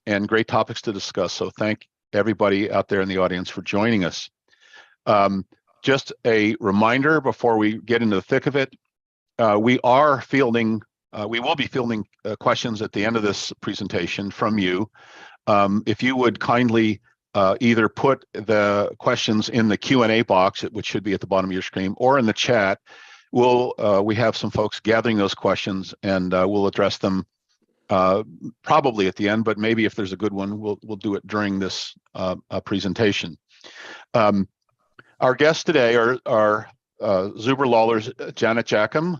and great topics to discuss. So thank everybody out there in the audience for joining us. Just a reminder before we get into the thick of it, we will be fielding questions at the end of this presentation from you. If you would kindly either put the questions in the Q&A box, which should be at the bottom of your screen, or in the chat, we have some folks gathering those questions, and we'll address them probably at the end, but maybe if there's a good one, we'll do it during this presentation. Our guests today are Zuber Lawler's Janet Jackham,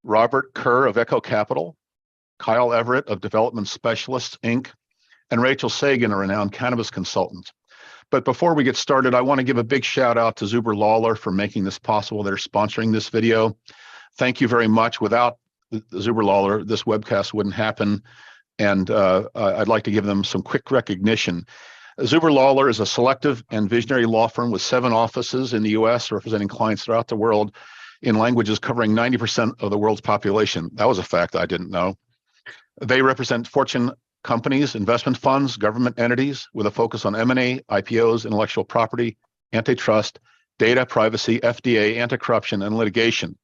Robert Kerr of Echo Capital, Kyle Everett of Development Specialists, Inc., and Rachel Sagan, a renowned cannabis consultant. But before we get started, I want to give a big shout out to Zuber Lawler for making this possible. They're sponsoring this video. Thank you very much. Without Zuber Lawler, this webcast wouldn't happen. And I'd like to give them some quick recognition. Zuber Lawler is a selective and visionary law firm with 7 offices in the US, representing clients throughout the world in languages covering 90% of the world's population. That was a fact I didn't know. They represent Fortune companies, investment funds, government entities with a focus on M&A, IPOs, intellectual property, antitrust, data privacy, FDA, anti-corruption, and litigation.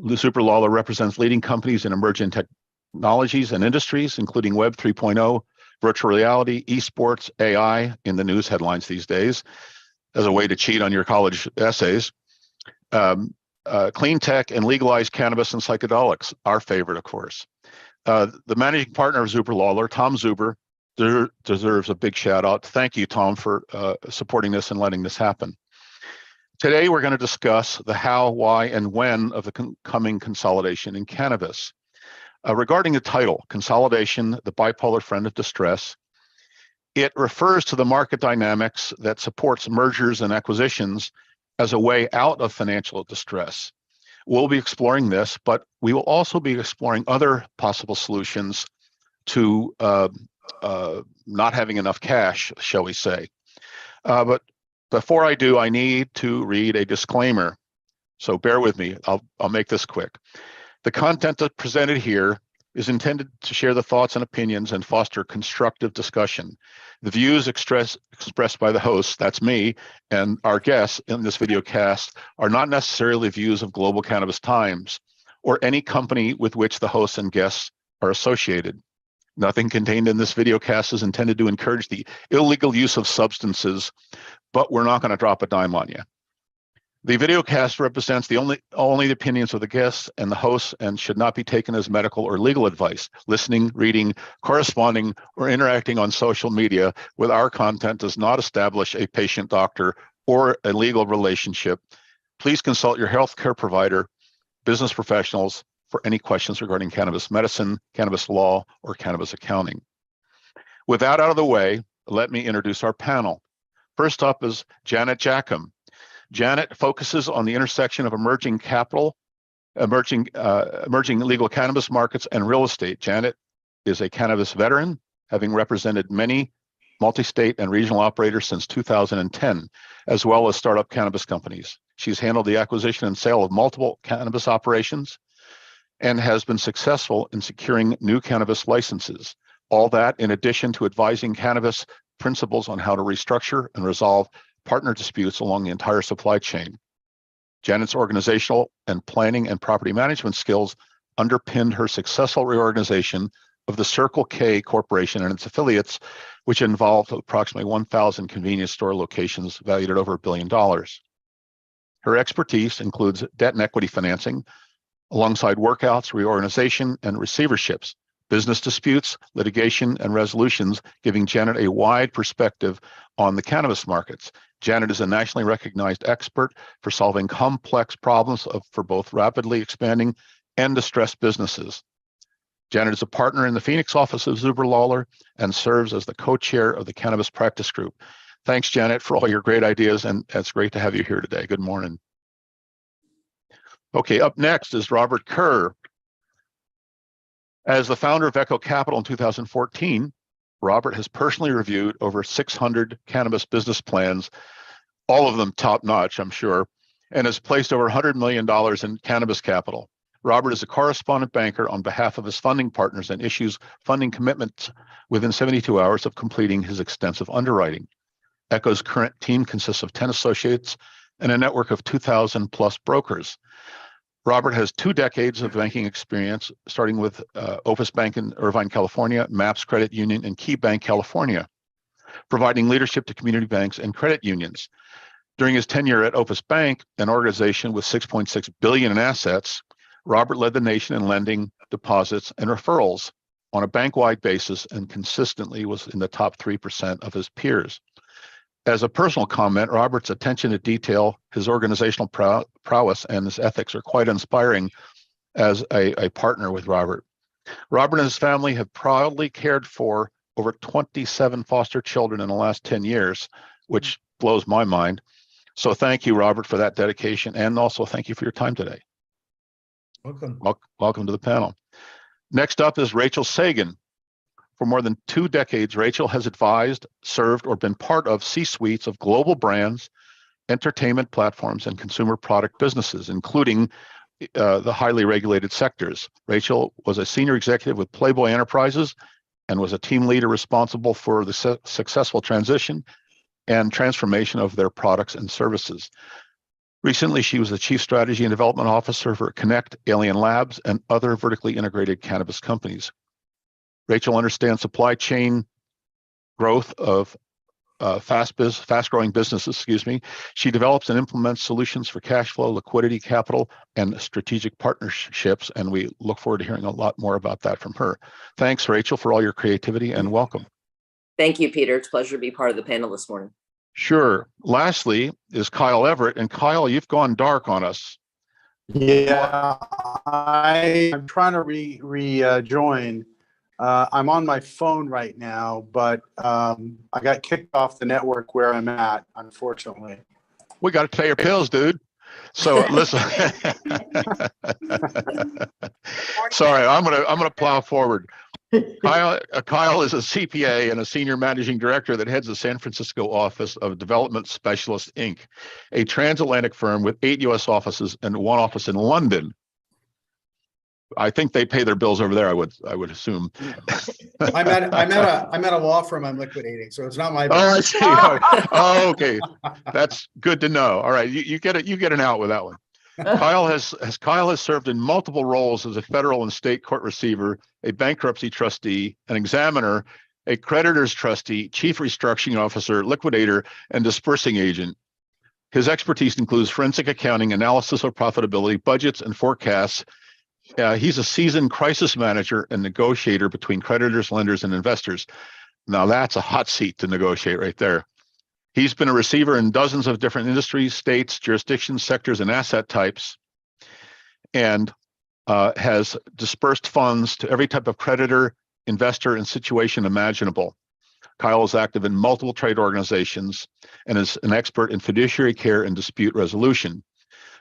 Zuber Lawler represents leading companies in emerging technologies and industries, including Web 3.0, virtual reality, esports, AI in the news headlines these days, as a way to cheat on your college essays, clean tech, and legalized cannabis and psychedelics, our favorite, of course. The managing partner of Zuber Lawler, Tom Zuber, deserves a big shout out. Thank you, Tom, for supporting this and letting this happen. Today, we're going to discuss the how, why, and when of the coming consolidation in cannabis. Regarding the title, Consolidation, the Bipolar Friend of Distress, it refers to the market dynamics that supports mergers and acquisitions as a way out of financial distress. We'll be exploring this, but we will also be exploring other possible solutions to not having enough cash, shall we say. But before I do, I need to read a disclaimer. So bear with me, I'll make this quick. The content that's presented here is intended to share the thoughts and opinions and foster constructive discussion. The views expressed by the hosts, that's me, and our guests in this video cast are not necessarily views of Global Cannabis Times or any company with which the hosts and guests are associated. Nothing contained in this video cast is intended to encourage the illegal use of substances, but we're not going to drop a dime on you. The video cast represents the only opinions of the guests and the hosts and should not be taken as medical or legal advice. Listening, reading, corresponding, or interacting on social media with our content does not establish a patient-doctor or a legal relationship. Please consult your healthcare provider, business professionals for any questions regarding cannabis medicine, cannabis law, or cannabis accounting. With that out of the way, let me introduce our panel. First up is Janet Jackham. Janet focuses on the intersection of emerging legal cannabis markets and real estate. Janet is a cannabis veteran, having represented many multi-state and regional operators since 2010, as well as startup cannabis companies. She's handled the acquisition and sale of multiple cannabis operations and has been successful in securing new cannabis licenses. All that in addition to advising cannabis principals on how to restructure and resolve partner disputes along the entire supply chain. Janet's organizational and planning and property management skills underpinned her successful reorganization of the Circle K Corporation and its affiliates, which involved approximately 1,000 convenience store locations valued at over $1 billion. Her expertise includes debt and equity financing, alongside workouts, reorganization, and receiverships, business disputes, litigation, and resolutions, giving Janet a wide perspective on the cannabis markets. Janet is a nationally recognized expert for solving complex problems for both rapidly expanding and distressed businesses. Janet is a partner in the Phoenix office of Zuber Lawler and serves as the co-chair of the Cannabis Practice Group. Thanks, Janet, for all your great ideas, and it's great to have you here today. Good morning. Okay, up next is Robert Kerr. As the founder of Echo Capital in 2014, Robert has personally reviewed over 600 cannabis business plans, all of them top-notch, I'm sure, and has placed over $100 million in cannabis capital. Robert is a correspondent banker on behalf of his funding partners and issues funding commitments within 72 hours of completing his extensive underwriting. Echo's current team consists of 10 associates and a network of 2,000 plus brokers. Robert has 2 decades of banking experience, starting with Opus Bank in Irvine, California, MAPS Credit Union, and Key Bank, California, providing leadership to community banks and credit unions. During his tenure at Opus Bank, an organization with $6.6 billion in assets, Robert led the nation in lending, deposits, and referrals on a bank-wide basis and consistently was in the top 3% of his peers. As a personal comment, Robert's attention to detail, his organizational prowess, and his ethics are quite inspiring as a partner with Robert. Robert and his family have proudly cared for over 27 foster children in the last 10 years, which blows my mind. So thank you, Robert, for that dedication, and also thank you for your time today. Welcome. Welcome to the panel. Next up is Rachel Sagan. For more than 2 decades, Rachel has advised, served, or been part of C-suites of global brands, entertainment platforms, and consumer product businesses, including the highly regulated sectors. Rachel was a senior executive with Playboy Enterprises and was a team leader responsible for the successful transition and transformation of their products and services. Recently, she was the Chief Strategy and Development Officer for Connect, Alien Labs, and other vertically integrated cannabis companies. Rachel understands supply chain growth of fast-growing businesses, She develops and implements solutions for cash flow, liquidity, capital, and strategic partnerships, and we look forward to hearing a lot more about that from her. Thanks, Rachel, for all your creativity, and welcome. Thank you, Peter. It's a pleasure to be part of the panel this morning. Sure. Lastly is Kyle Everett, and Kyle, you've gone dark on us. Yeah, I'm trying to rejoin. I'm on my phone right now, but I got kicked off the network where I'm at, unfortunately. We got to pay your bills, dude. So listen. Sorry, I'm gonna plow forward. Kyle is a CPA and a senior managing director that heads the San Francisco office of Development Specialist Inc., a transatlantic firm with 8 U.S. offices and 1 office in London. I think they pay their bills over there. I would assume. I'm at a law firm I'm liquidating, so it's not my bill. Oh, I see. Oh, okay, that's good to know. All right, you get it. You get an out with that one. Kyle has served in multiple roles as a federal and state court receiver, a bankruptcy trustee, an examiner, a creditors trustee, chief restructuring officer, liquidator, and dispersing agent. His expertise includes forensic accounting, analysis of profitability, budgets, and forecasts. He's a seasoned crisis manager and negotiator between creditors, lenders, and investors. Now that's a hot seat to negotiate right there. He's been a receiver in dozens of different industries, states, jurisdictions, sectors, and asset types, and has dispersed funds to every type of creditor, investor, and situation imaginable. Kyle is active in multiple trade organizations and is an expert in fiduciary care and dispute resolution.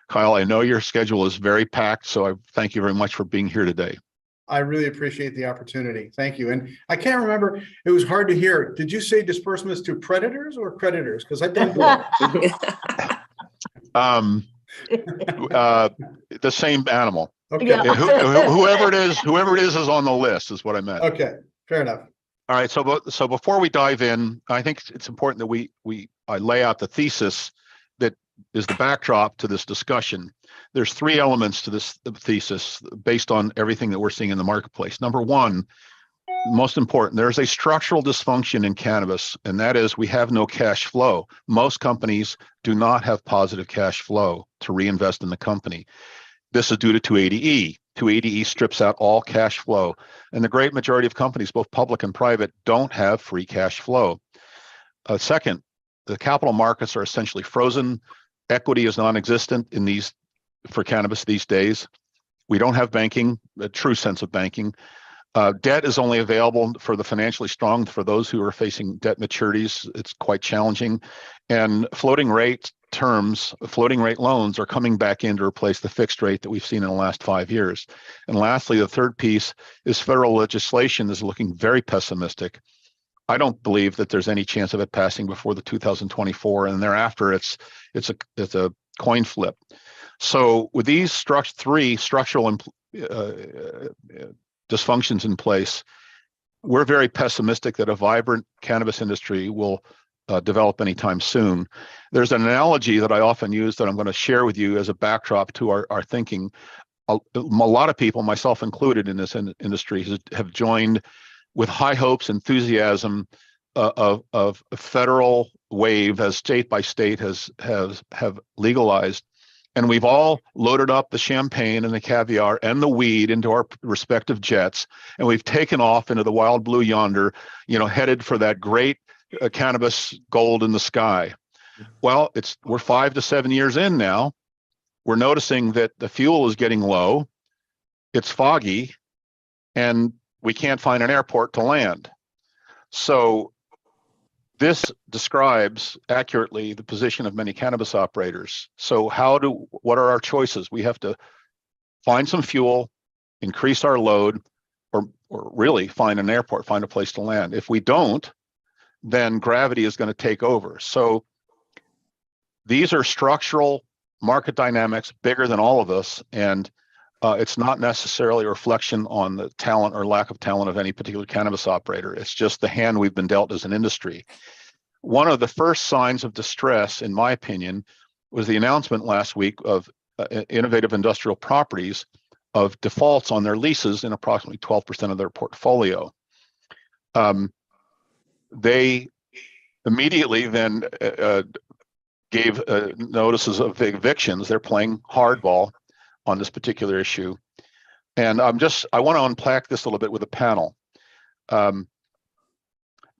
Kyle, I know your schedule is very packed, so I thank you very much for being here today. I really appreciate the opportunity. Thank you. And I can't remember, it was hard to hear. Did you say disbursements to predators or creditors? Because I've done both. The same animal. Okay. Yeah, whoever it is on the list is what I meant. Okay, fair enough. All right, so before we dive in, I think it's important that I lay out the thesis that is the backdrop to this discussion. There's 3 elements to this thesis based on everything that we're seeing in the marketplace. Number 1, most important, there's a structural dysfunction in cannabis, and that is we have no cash flow. Most companies do not have positive cash flow to reinvest in the company. This is due to 280E. 280E strips out all cash flow, and the great majority of companies, both public and private, don't have free cash flow. Second, the capital markets are essentially frozen. Equity is non-existent for cannabis these days. We don't have banking, a true sense of banking. Debt is only available for the financially strong. For those who are facing debt maturities, it's quite challenging. And floating rate loans are coming back in to replace the fixed rate that we've seen in the last 5 years. And lastly, the third piece is federal legislation is looking very pessimistic. I don't believe that there's any chance of it passing before the 2024, and thereafter it's a coin flip. So with these 3 structural dysfunctions in place, we're very pessimistic that a vibrant cannabis industry will develop anytime soon. There's an analogy that I often use that I'm going to share with you as a backdrop to our thinking. A lot of people, myself included in this industry, have joined with high hopes, enthusiasm of a federal wave as state by state have legalized. And we've all loaded up the champagne and the caviar and the weed into our respective jets, and we've taken off into the wild blue yonder, headed for that great cannabis gold in the sky. Well, we're 5 to 7 years in now. We're noticing that the fuel is getting low, it's foggy, and we can't find an airport to land. So this describes accurately the position of many cannabis operators. So what are our choices? We have to find some fuel, increase our load, or really find an airport, find a place to land. If we don't, then gravity is going to take over. So these are structural market dynamics bigger than all of us, and it's not necessarily a reflection on the talent or lack of talent of any particular cannabis operator. It's just the hand we've been dealt as an industry. One of the first signs of distress, in my opinion, was the announcement last week of Innovative Industrial Properties of defaults on their leases in approximately 12% of their portfolio. They immediately then gave notices of evictions. They're playing hardball on this particular issue. And I want to unpack this a little bit with the panel.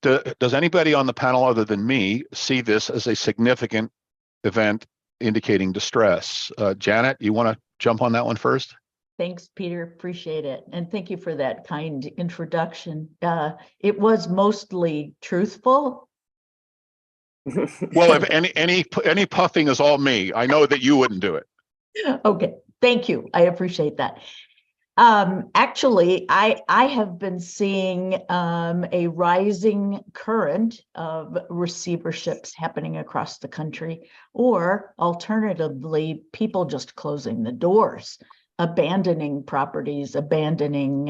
Does anybody on the panel other than me see this as a significant event indicating distress? Janet, you want to jump on that one first? Thanks, Peter. Appreciate it. And thank you for that kind introduction. It was mostly truthful. Well, if any puffing is all me, I know that you wouldn't do it. Okay, thank you. I appreciate that. Actually, I have been seeing a rising current of receiverships happening across the country, or alternatively, people just closing the doors, abandoning properties, abandoning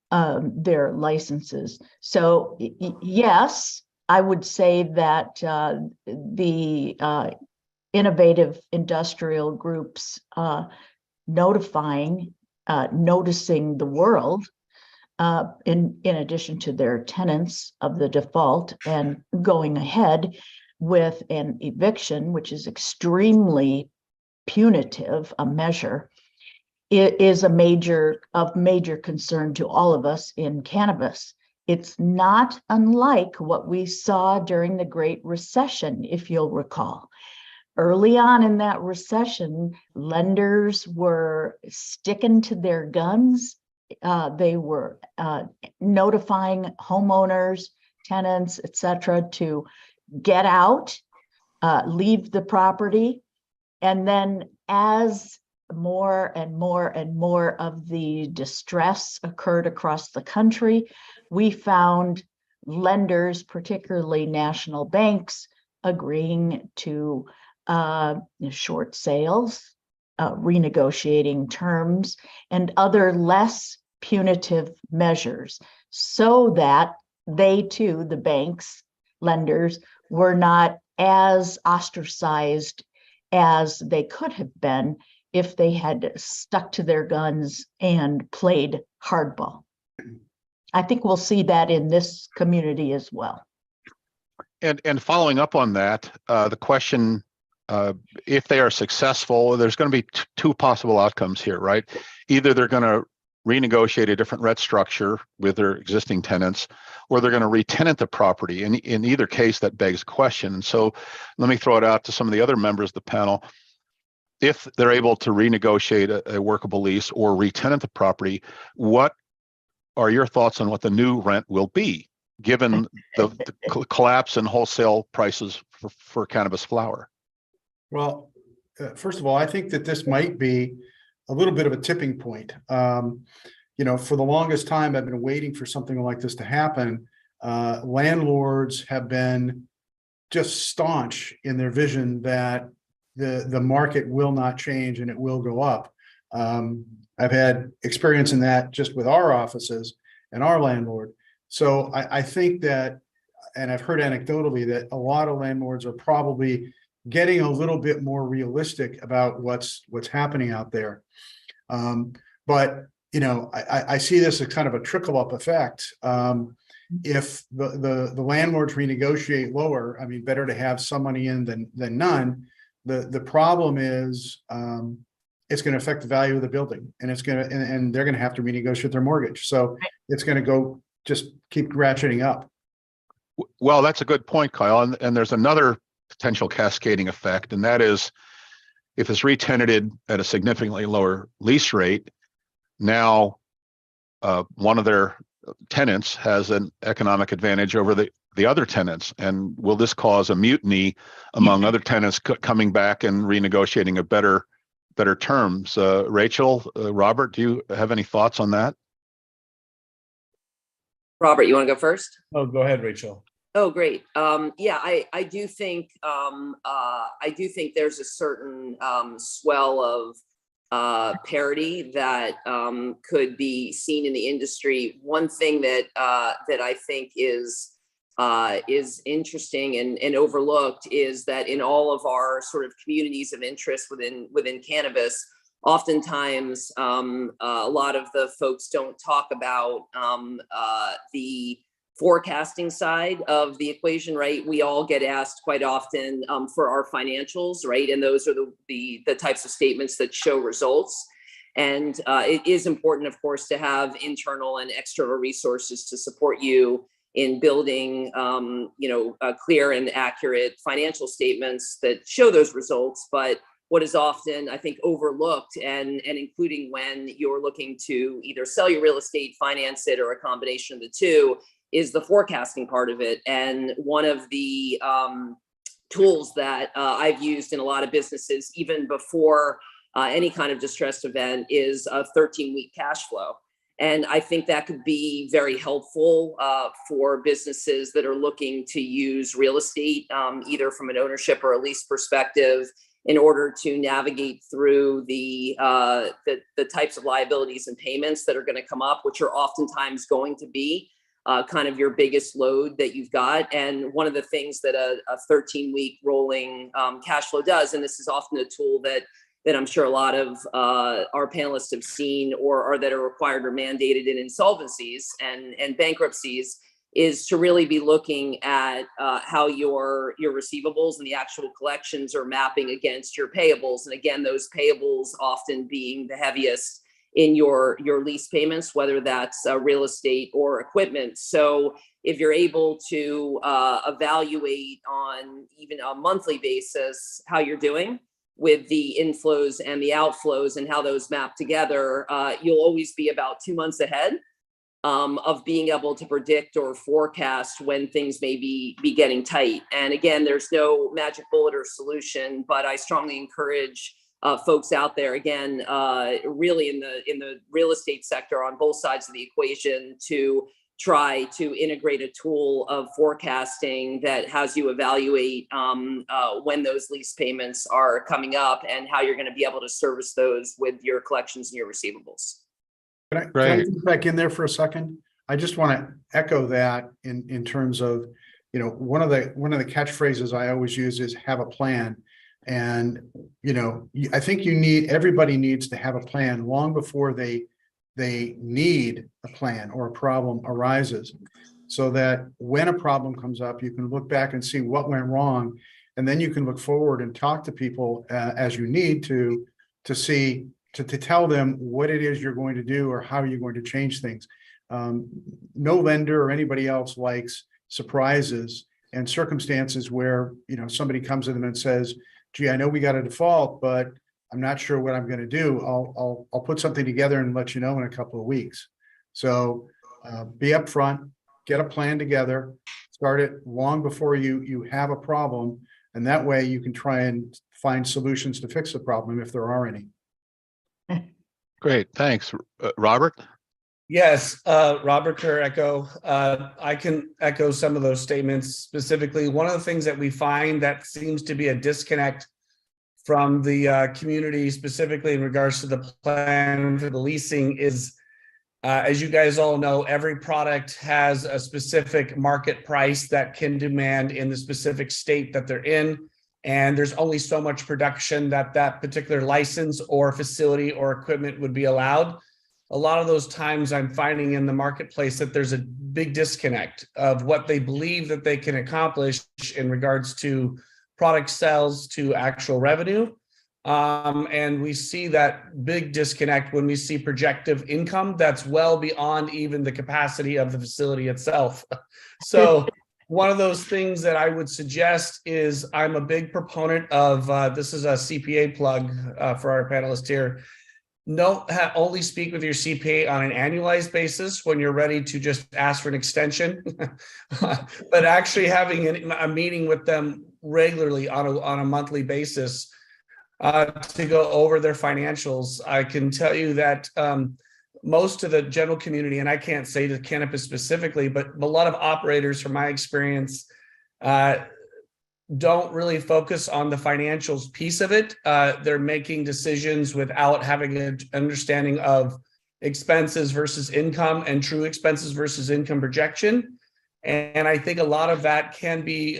their licenses. So yes, I would say that the innovative industrial groups noticing the world in addition to their tenants of the default and going ahead with an eviction, which is extremely punitive a measure, it is of major concern to all of us in cannabis. It's not unlike what we saw during the Great Recession, if you'll recall. Early on in that recession, lenders were sticking to their guns. They were notifying homeowners, tenants, etc., to get out, leave the property. And then as more and more and more of the distress occurred across the country, we found lenders, particularly national banks, agreeing to short sales, renegotiating terms, and other less punitive measures, so that they too, the banks, lenders, were not as ostracized as they could have been if they had stuck to their guns and played hardball. I think we'll see that in this community as well. And following up on that, the question, if they are successful, there's going to be two possible outcomes here, right? Either they're going to renegotiate a different rent structure with their existing tenants, or they're going to re-tenant the property. And in either case, that begs a question. And so let me throw it out to some of the other members of the panel. If they're able to renegotiate a workable lease or re-tenant the property, what are your thoughts on what the new rent will be, given the collapse in wholesale prices for cannabis flower? Well, first of all, I think that this might be a little bit of a tipping point. For the longest time, I've been waiting for something like this to happen. Landlords have been just staunch in their vision that the market will not change and it will go up. I've had experience in that just with our offices and our landlord. So I think that, and I've heard anecdotally that a lot of landlords are probably getting a little bit more realistic about what's happening out there. But I see this as kind of a trickle up effect. If the landlords renegotiate lower, I mean, better to have some money in than none. The problem is it's going to affect the value of the building, and and they're going to have to renegotiate their mortgage. So it's going to go just keep ratcheting up. Well, that's a good point, Kyle. And there's another potential cascading effect, and that is if it's re-tenanted at a significantly lower lease rate, now one of their tenants has an economic advantage over the other tenants. And will this cause a mutiny among other tenants coming back and renegotiating a better terms? Rachel, Robert, do you have any thoughts on that? Robert, you want to go first? Oh, go ahead, Rachel. Oh, great. Yeah, I do think there's a certain swell of parity that could be seen in the industry. One thing that I think is interesting and overlooked is that in all of our sort of communities of interest within cannabis, oftentimes a lot of the folks don't talk about the forecasting side of the equation, right? We all get asked quite often for our financials, right? And those are the types of statements that show results. And it is important, of course, to have internal and external resources to support you in building, clear and accurate financial statements that show those results. But what is often, I think, overlooked, and including when you're looking to either sell your real estate, finance it, or a combination of the two, is the forecasting part of it. And one of the tools that I've used in a lot of businesses, even before any kind of distressed event, is a 13-week cash flow. And I think that could be very helpful for businesses that are looking to use real estate, either from an ownership or a lease perspective, in order to navigate through the types of liabilities and payments that are going to come up, which are oftentimes going to be kind of your biggest load that you've got. And one of the things that a 13-week rolling cash flow does, and this is often a tool that I'm sure a lot of our panelists have seen or that are required or mandated in insolvencies and bankruptcies, is to really be looking at how your receivables and the actual collections are mapping against your payables. And again, those payables often being the heaviest in your lease payments, whether that's real estate or equipment. So if you're able to evaluate on even a monthly basis how you're doing with the inflows and the outflows and how those map together, you'll always be about 2 months ahead of being able to predict or forecast when things may be getting tight. And again, there's no magic bullet or solution, but I strongly encourage folks out there, again, really in the real estate sector on both sides of the equation, to try to integrate a tool of forecasting that has you evaluate when those lease payments are coming up and how you're going to be able to service those with your collections and your receivables. Can I get back in there for a second? I just want to echo that in terms of, one of the catchphrases I always use is have a plan. And, I think everybody needs to have a plan long before they need a plan or a problem arises, so that when a problem comes up, you can look back and see what went wrong. And then you can look forward and talk to people as you need to see, to tell them what it is you're going to do or how you're going to change things. No lender or anybody else likes surprises and circumstances where, somebody comes to them and says, gee, I know we got a default, but I'm not sure what I'm going to do. I'll put something together and let you know in a couple of weeks. So be upfront, get a plan together, start it long before you have a problem. And that way you can try and find solutions to fix the problem if there are any. Great, thanks. Robert? Yes, Robert Echo. I can echo some of those statements. Specifically, one of the things that we find that seems to be a disconnect from the community, specifically in regards to the plan for the leasing, is as you guys all know, every product has a specific market price that can demand in the specific state that they're in. And there's only so much production that that particular license or facility or equipment would be allowed. A lot of those times I'm finding in the marketplace that there's a big disconnect of what they believe that they can accomplish in regards to product sales to actual revenue. And we see that big disconnect when we see projective income that's well beyond even the capacity of the facility itself. So one of those things that I would suggest is I'm a big proponent of, this is a CPA plug for our panelists here. Only speak with your CPA on an annualized basis when you're ready to just ask for an extension, but actually having a meeting with them regularly on a monthly basis to go over their financials. I can tell you that most of the general community, and I can't say the cannabis specifically, but a lot of operators from my experience don't really focus on the financials piece of it. They're making decisions without having an understanding of expenses versus income and true expenses versus income projection. And I think a lot of that can be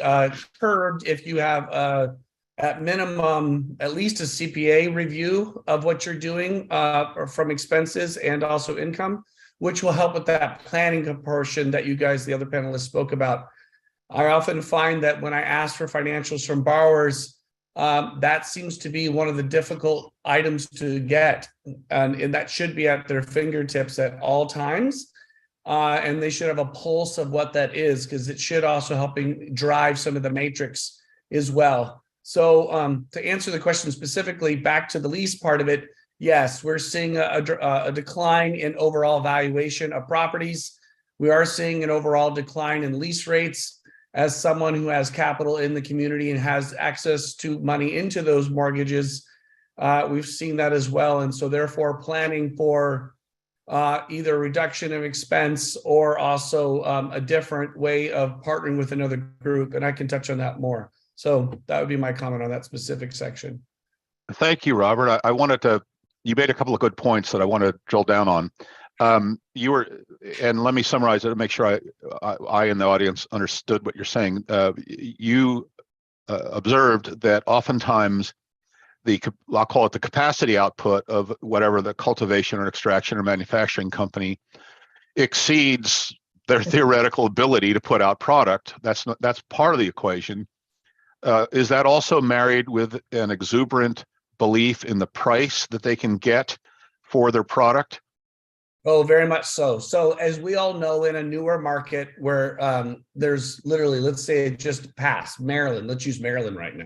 curbed if you have at minimum, at least a CPA review of what you're doing from expenses and also income, which will help with that planning portion that you guys, the other panelists, spoke about. I often find that when I ask for financials from borrowers, that seems to be one of the difficult items to get, and that should be at their fingertips at all times. And they should have a pulse of what that is, because it should also helping drive some of the matrix as well. So to answer the question specifically, back to the lease part of it, yes, we're seeing a decline in overall valuation of properties. We are seeing an overall decline in lease rates. As someone who has capital in the community and has access to money into those mortgages, we've seen that as well. And so therefore planning for either a reduction of expense or also a different way of partnering with another group. And I can touch on that more. So that would be my comment on that specific section. Thank you, Robert. You made a couple of good points that I want to drill down on. And let me summarize it to make sure I in the audience understood what you're saying. You observed that oftentimes I'll call it the capacity output of whatever the cultivation or extraction or manufacturing company exceeds their theoretical ability to put out product. That's part of the equation. Is that also married with an exuberant belief in the price that they can get for their product? Oh, very much so. So as we all know, in a newer market where there's literally, let's say it just passed, Maryland, let's use Maryland right now.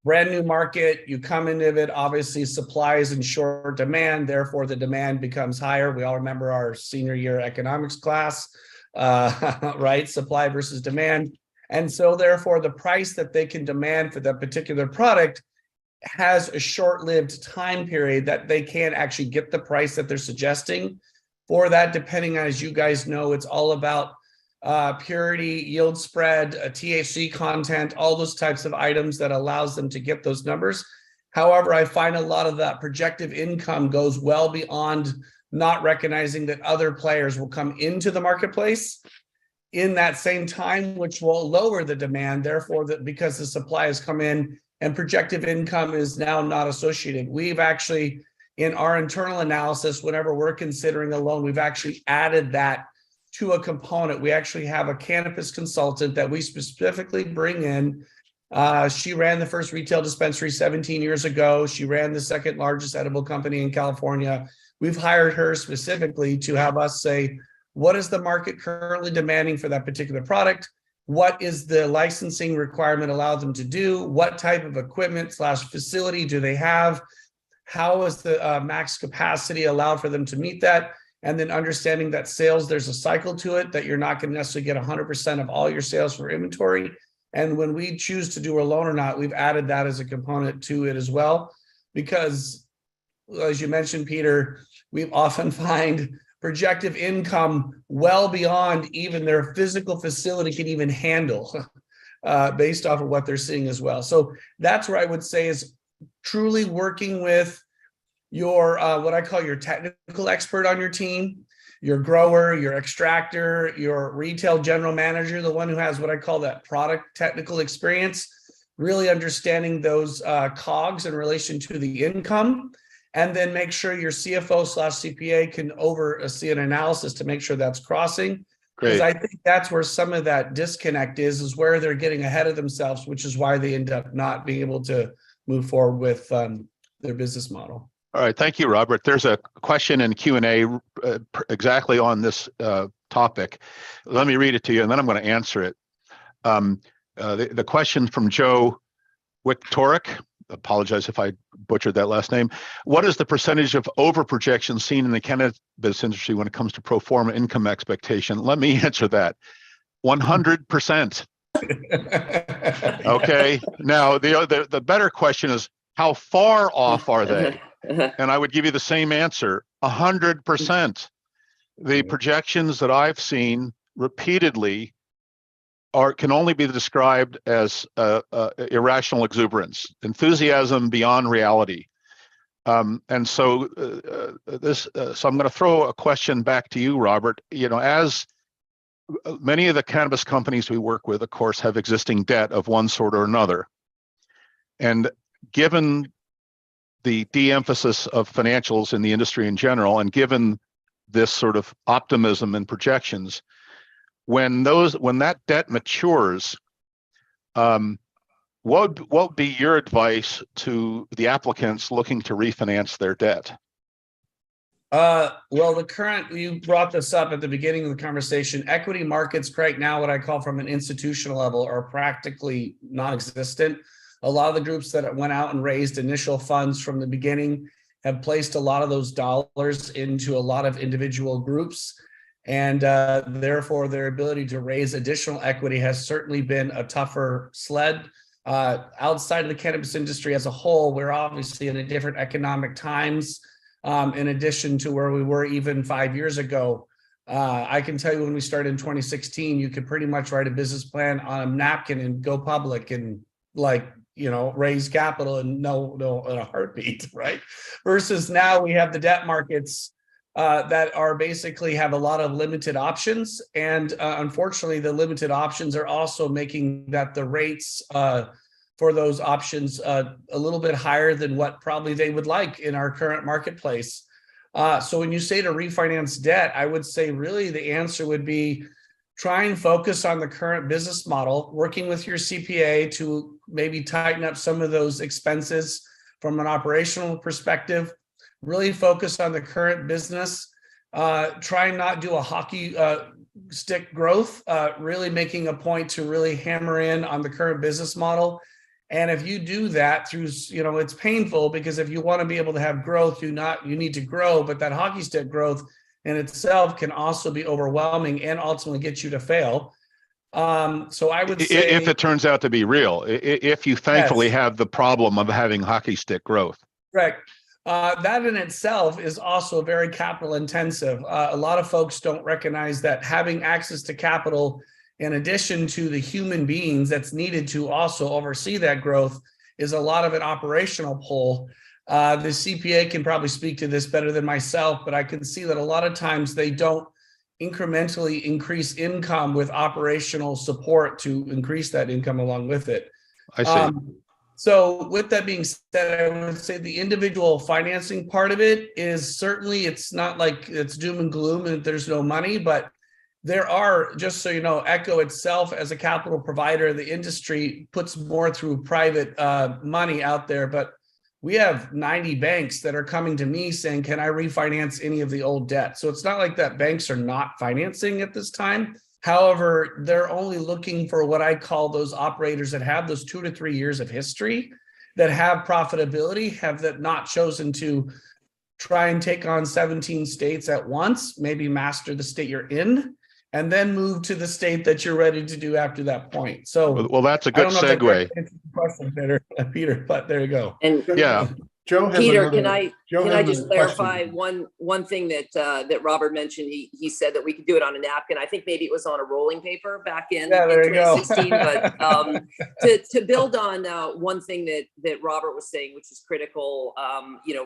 Brand new market, you come into it, obviously supply is in short demand, therefore the demand becomes higher. We all remember our senior year economics class, right? Supply versus demand. And so therefore the price that they can demand for that particular product has a short-lived time period that they can't actually get the price that they're suggesting for that, depending on, as you guys know, it's all about purity, yield spread, THC content, all those types of items that allows them to get those numbers. However, I find a lot of that projective income goes well beyond not recognizing that other players will come into the marketplace in that same time, which will lower the demand, therefore, because the supply has come in and projective income is now not associated. We've actually, in our internal analysis, whenever we're considering a loan, we've actually added that to a component. We actually have a cannabis consultant that we specifically bring in. She ran the first retail dispensary 17 years ago. She ran the second largest edible company in California. We've hired her specifically to have us say, what is the market currently demanding for that particular product? What is the licensing requirement allow them to do? What type of equipment / facility do they have? How is the max capacity allowed for them to meet that? And then understanding that sales, there's a cycle to it, that you're not going to necessarily get 100% of all your sales for inventory. And when we choose to do a loan or not, we've added that as a component to it as well. Because as you mentioned, Peter, we often find projective income well beyond even their physical facility can even handle based off of what they're seeing as well. So that's where I would say is truly working with your what I call your technical expert on your team, your grower, your extractor, your retail general manager, the one who has what I call that product technical experience, really understanding those cogs in relation to the income, and then make sure your CFO/CPA can oversee an analysis to make sure that's crossing. Because Great. I think that's where some of that disconnect is where they're getting ahead of themselves, which is why they end up not being able to move forward with their business model. All right. Thank you, Robert. There's a question in Q&A exactly on this topic. Let me read it to you, and then I'm going to answer it. The question from Joe Wiktorek, apologize if I butchered that last name. What is the percentage of overprojection seen in the cannabis industry when it comes to pro forma income expectation? Let me answer that. 100%. Okay. Now, the better question is, how far off are they? And I would give you the same answer, 100%. The projections that I've seen repeatedly can only be described as irrational exuberance, enthusiasm beyond reality. And so so I'm going to throw a question back to you, Robert. You know, as many of the cannabis companies we work with, of course, have existing debt of one sort or another. And given the de-emphasis of financials in the industry in general, and given this sort of optimism and projections, when that debt matures, what would be your advice to the applicants looking to refinance their debt? Well, you brought this up at the beginning of the conversation. Equity markets right now, what I call from an institutional level, are practically non-existent. A lot of the groups that went out and raised initial funds from the beginning have placed a lot of those dollars into a lot of individual groups. And therefore, their ability to raise additional equity has certainly been a tougher sled. Outside of the cannabis industry as a whole, we're obviously in a different economic times, in addition to where we were even 5 years ago. I can tell you when we started in 2016, you could pretty much write a business plan on a napkin and go public and raise capital and no in a heartbeat, right? Versus now we have the debt markets that are basically have a lot of limited options. And unfortunately, the limited options are also making that the rates for those options a little bit higher than what probably they would like in our current marketplace. So when you say to refinance debt, I would say really the answer would be try and focus on the current business model, working with your CPA to maybe tighten up some of those expenses from an operational perspective. Really focus on the current business. Try and not do a hockey stick growth, really making a point to really hammer in on the current business model. And if you do that through, it's painful because if you want to be able to have growth, you need to grow, but that hockey stick growth in itself can also be overwhelming and ultimately get you to fail. So I would say, if it turns out to be real, if you thankfully have the problem of having hockey stick growth. Correct. That in itself is also very capital intensive. A lot of folks don't recognize that having access to capital, in addition to the human beings that's needed to also oversee that growth, is a lot of an operational pull. The CPA can probably speak to this better than myself, but I can see that a lot of times they don't incrementally increase income with operational support to increase that income along with it. I see. So with that being said, I would say the individual financing part of it is certainly, it's not like it's doom and gloom and there's no money, but there are, just so you know, Echo itself as a capital provider, the industry puts more through private money out there, but we have 90 banks that are coming to me saying, can I refinance any of the old debt? So it's not like that banks are not financing at this time. However, they're only looking for what I call those operators that have those 2 to 3 years of history, that have profitability, have that not chosen to try and take on 17 states at once, maybe master the state you're in, and then move to the state that you're ready to do after that point. So, well, that's a good segue. Question, Peter, but there you go. And Yeah. Joe has Peter, another. can I just another question. clarify one thing that that Robert mentioned? He said that we could do it on a napkin. I think maybe it was on a rolling paper back in, Yeah, there in you go. 2016. But to build on one thing that Robert was saying, which is critical,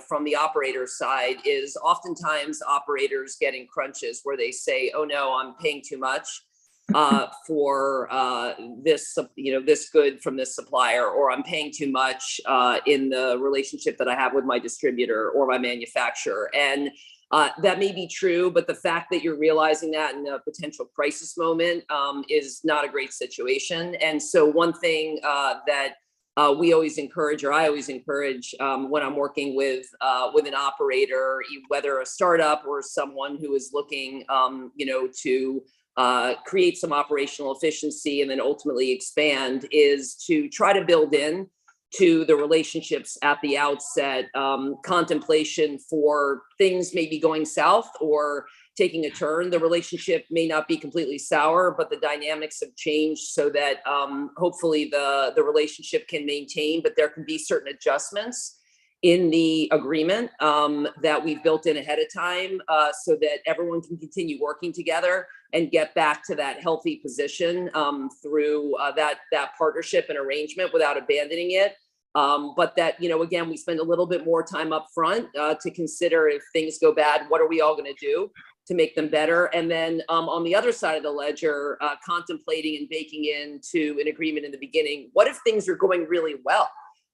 from the operator side, is oftentimes operators getting crunches where they say, "Oh no, I'm paying too much for this good from this supplier," or "I'm paying too much in the relationship that I have with my distributor or my manufacturer." And that may be true, but the fact that you're realizing that in a potential crisis moment is not a great situation. And so one thing that we always encourage, or I always encourage, when I'm working with an operator, whether a startup or someone who is looking, to create some operational efficiency and then ultimately expand, is to try to build in to the relationships at the outset, contemplation for things maybe going south or taking a turn. The relationship may not be completely sour, but the dynamics have changed so that hopefully the relationship can maintain, but there can be certain adjustments in the agreement that we've built in ahead of time, so that everyone can continue working together and get back to that healthy position through that partnership and arrangement without abandoning it. But that, again, we spend a little bit more time up front to consider, if things go bad, what are we all going to do to make them better? And then on the other side of the ledger, contemplating and baking into an agreement in the beginning, what if things are going really well?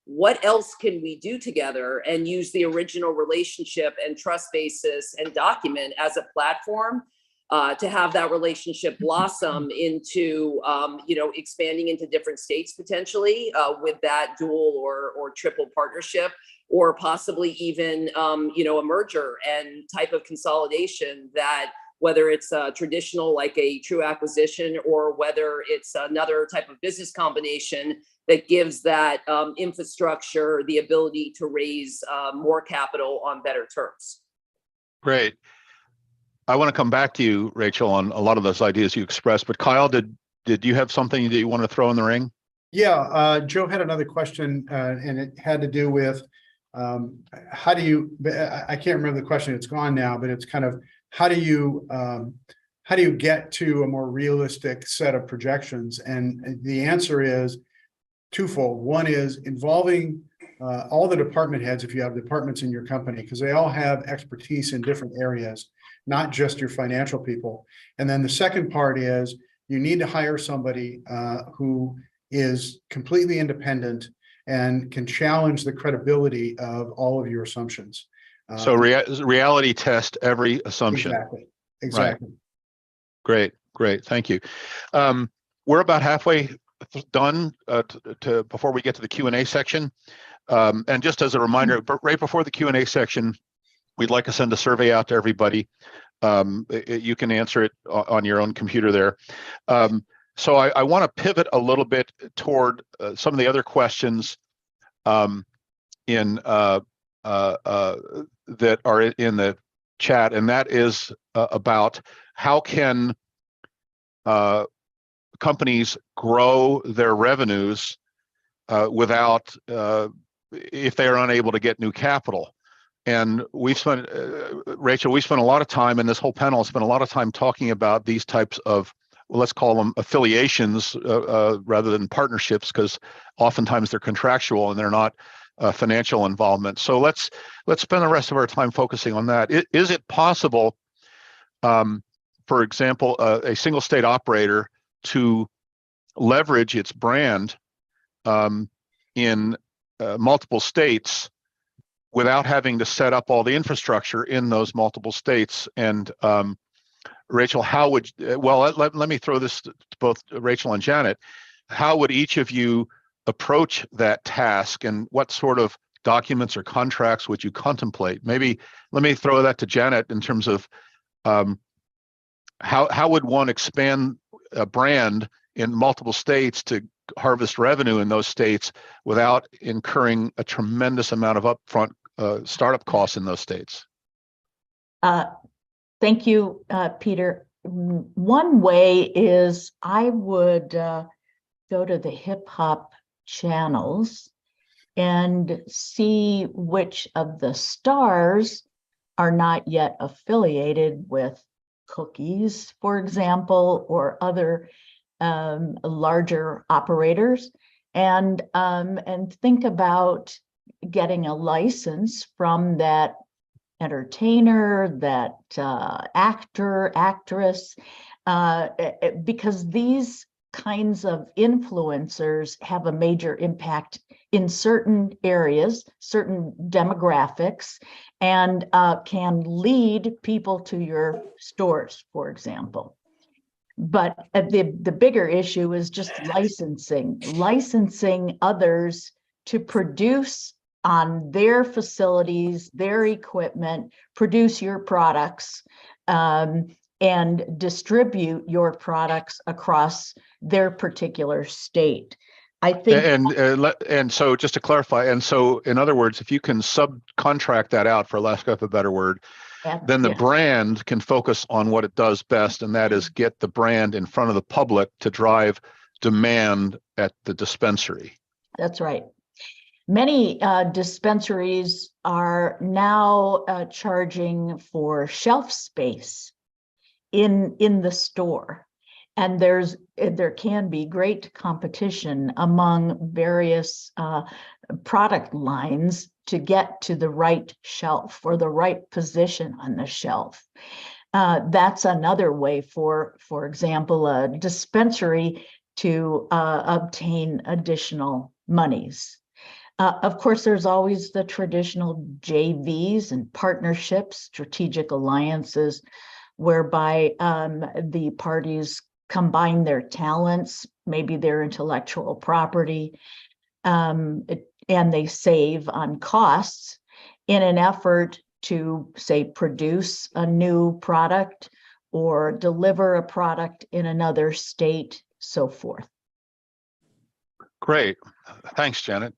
What else can we do together, and use the original relationship and trust basis and document as a platform to have that relationship blossom into, expanding into different states potentially with that dual or triple partnership, or possibly even, a merger and type of consolidation, that whether it's traditional like a true acquisition, or whether it's another type of business combination that gives that infrastructure the ability to raise more capital on better terms. Great. I want to come back to you, Rachel, on a lot of those ideas you expressed, but Kyle, did you have something that you want to throw in the ring? Yeah, Joe had another question, and it had to do with how do you, I can't remember the question, it's gone now, but it's kind of, how do you get to a more realistic set of projections? And the answer is twofold. One is involving all the department heads, if you have departments in your company, because they all have expertise in different areas, not just your financial people. And then the second part is you need to hire somebody who is completely independent and can challenge the credibility of all of your assumptions. So reality test every assumption. Exactly. Right. Great. Thank you. We're about halfway done before we get to the Q&A section. And just as a reminder, right before the Q&A section, we'd like to send a survey out to everybody. You can answer it on your own computer there. So I want to pivot a little bit toward some of the other questions that are in the chat, and that is about how can companies grow their revenues without if they are unable to get new capital. And we've spent, Rachel, we spent a lot of time, and this whole panel spent a lot of time talking about these types of, well, let's call them affiliations rather than partnerships, because oftentimes they're contractual and they're not financial involvement. So let's spend the rest of our time focusing on that. Is it possible, for example, a single state operator to leverage its brand in multiple states without having to set up all the infrastructure in those multiple states? And Rachel, how would, well, let me throw this to both Rachel and Janet. How would each of you approach that task, and what sort of documents or contracts would you contemplate? Maybe let me throw that to Janet in terms of how would one expand a brand in multiple states to harvest revenue in those states without incurring a tremendous amount of upfront startup costs in those states? Thank you, Peter. One way is I would go to the hip hop channels and see which of the stars are not yet affiliated with cookies, for example, or other larger operators, and think about getting a license from that entertainer, that actor, actress, because these kinds of influencers have a major impact in certain areas, certain demographics, and can lead people to your stores, for example. But the bigger issue is just licensing others to produce on their facilities, their equipment, produce your products, and distribute your products across their particular state. I think, and so just to clarify, and so in other words, if you can subcontract that out, for lack of a better word, then the brand can focus on what it does best, and that is get the brand in front of the public to drive demand at the dispensary. That's right. Many dispensaries are now charging for shelf space in the store, and there can be great competition among various product lines to get to the right shelf or the right position on the shelf. That's another way, for example, a dispensary to obtain additional monies. Of course, there's always the traditional JVs and partnerships, strategic alliances, whereby the parties combine their talents, maybe their intellectual property, and they save on costs in an effort to, say, produce a new product or deliver a product in another state, so forth. Great, thanks, Janet.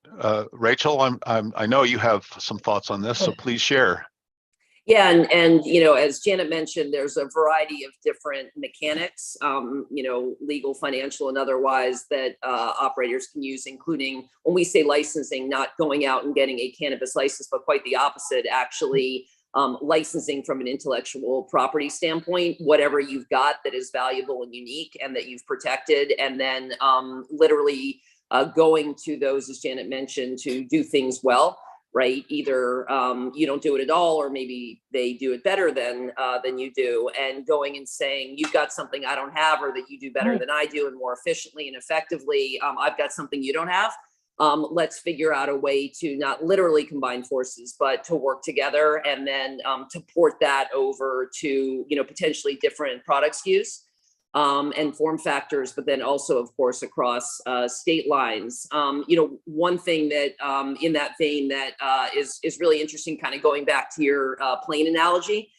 Rachel, I know you have some thoughts on this, so please share. Yeah, and you know, as Janet mentioned, there's a variety of different mechanics, you know, legal, financial, and otherwise, that operators can use, including, when we say licensing, not going out and getting a cannabis license, but quite the opposite, actually licensing from an intellectual property standpoint, whatever you've got that is valuable and unique and that you've protected, and then literally going to those, as Janet mentioned, to do things well. Right? Either you don't do it at all, or maybe they do it better than you do, and going and saying, you've got something I don't have, or that you do better than I do and more efficiently and effectively. I've got something you don't have. Let's figure out a way to not literally combine forces, but to work together, and then to port that over to, you know, potentially different product SKUs. And form factors, but then also, of course, across state lines. You know, one thing that in that vein that is really interesting, kind of going back to your plane analogy,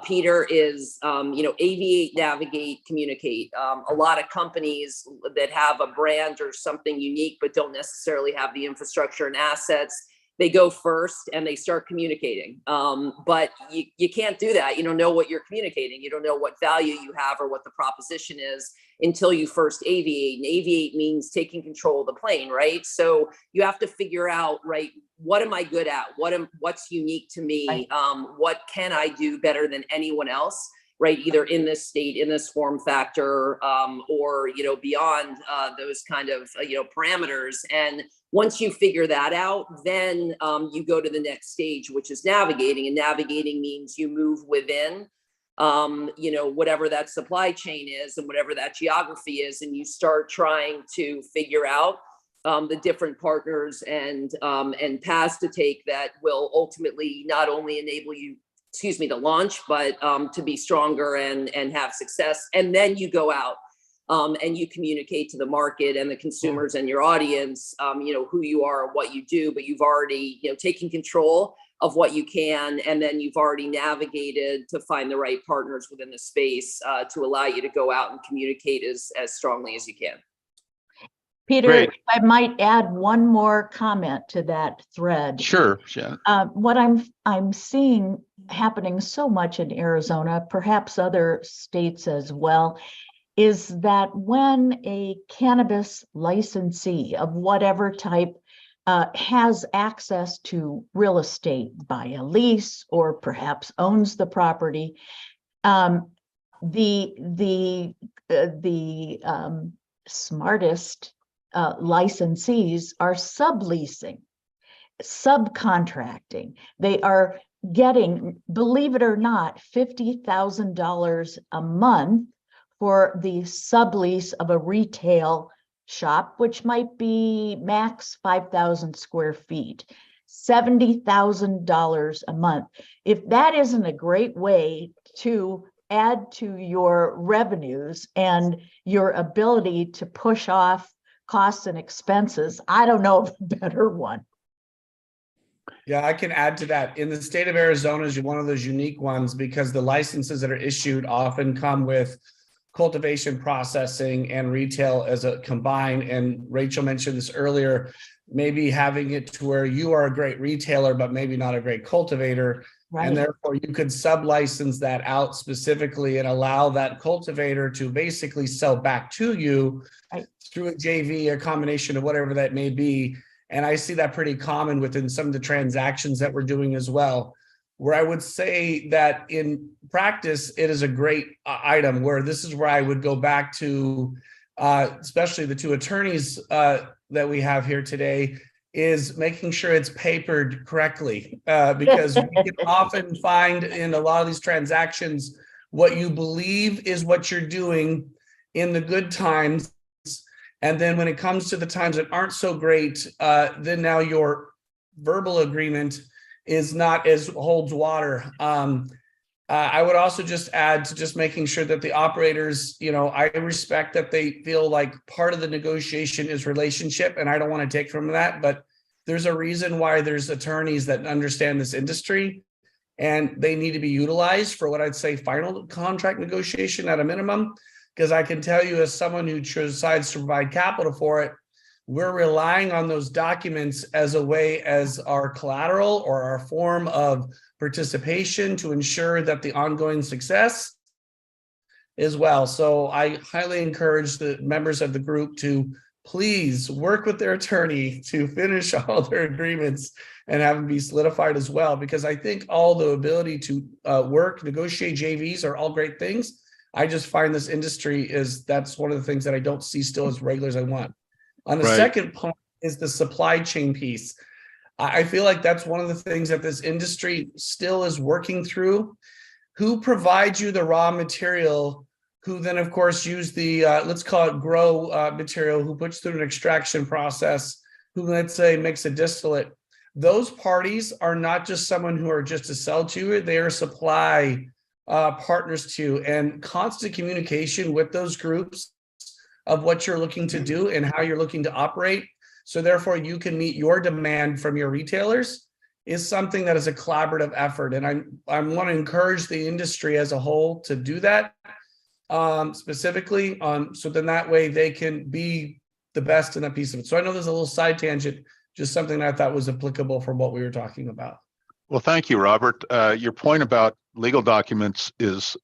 Peter, is, you know, aviate, navigate, communicate. A lot of companies that have a brand or something unique, but don't necessarily have the infrastructure and assets, they go first and they start communicating. But you can't do that. You don't know what you're communicating. You don't know what value you have or what the proposition is until you first aviate. And aviate means taking control of the plane, right? So you have to figure out, right, what am I good at? What's unique to me? What can I do better than anyone else? Right, either in this state, in this form factor, or, you know, beyond those kind of you know, parameters. And once you figure that out, then you go to the next stage, which is navigating. And navigating means you move within, you know, whatever that supply chain is and whatever that geography is, and you start trying to figure out the different partners and paths to take that will ultimately not only enable you, to launch, but to be stronger and have success. And then you go out and you communicate to the market and the consumers and your audience, you know, who you are, what you do, but you've already, you know, taken control of what you can, and then you've already navigated to find the right partners within the space to allow you to go out and communicate as strongly as you can. Peter, Great. I might add one more comment to that thread. Sure, Jen. What I'm seeing happening so much in Arizona, perhaps other states as well, is that when a cannabis licensee of whatever type has access to real estate by a lease or perhaps owns the property. The smartest licensees are subleasing, subcontracting. They are getting, believe it or not, $50,000 a month for the sublease of a retail shop, which might be max 5,000 square feet, $70,000 a month. If that isn't a great way to add to your revenues and your ability to push off costs and expenses, I don't know of a better one. Yeah, I can add to that. In the state of Arizona is one of those unique ones because the licenses that are issued often come with cultivation, processing, and retail as a combined. And Rachel mentioned this earlier, maybe having it to where you are a great retailer, but maybe not a great cultivator. Right. And therefore you could sub-license that out specifically and allow that cultivator to basically sell back to you Right. through a JV, a combination of whatever that may be. And I see that pretty common within some of the transactions that we're doing as well, where I would say that in practice, it is a great item where this is where I would go back to, especially the two attorneys that we have here today, is making sure it's papered correctly, because we can often find in a lot of these transactions, what you believe is what you're doing in the good times. And then when it comes to the times that aren't so great, then now your verbal agreement is not as holds water. I would also just add to just making sure that the operators, I respect that they feel like part of the negotiation is relationship, and I don't want to take from that, but there's a reason why there's attorneys that understand this industry, and they need to be utilized for what I'd say final contract negotiation at a minimum. Because I can tell you, as someone who decides to provide capital for it, we're relying on those documents as a way as our collateral or our form of participation to ensure that the ongoing success as well. So I highly encourage the members of the group to please work with their attorney to finish all their agreements and have them be solidified as well. Because I think all the ability to negotiate JVs are all great things. I just find this industry that's one of the things that I don't see still as regular as I want. On the second point is the supply chain piece. I feel like that's one of the things that this industry still is working through. Who provides you the raw material, who then of course use the, let's call it grow material, who puts through an extraction process, who let's say makes a distillate. Those parties are not just someone who are just to sell to you, they are supply partners to, and constant communication with those groups of what you're looking to do and how you're looking to operate. So therefore you can meet your demand from your retailers is something that is a collaborative effort. And I want to encourage the industry as a whole to do that specifically. So then that way they can be the best in that piece of it. So I know there's a little side tangent, just something that I thought was applicable for what we were talking about. Well, thank you, Robert. Your point about legal documents is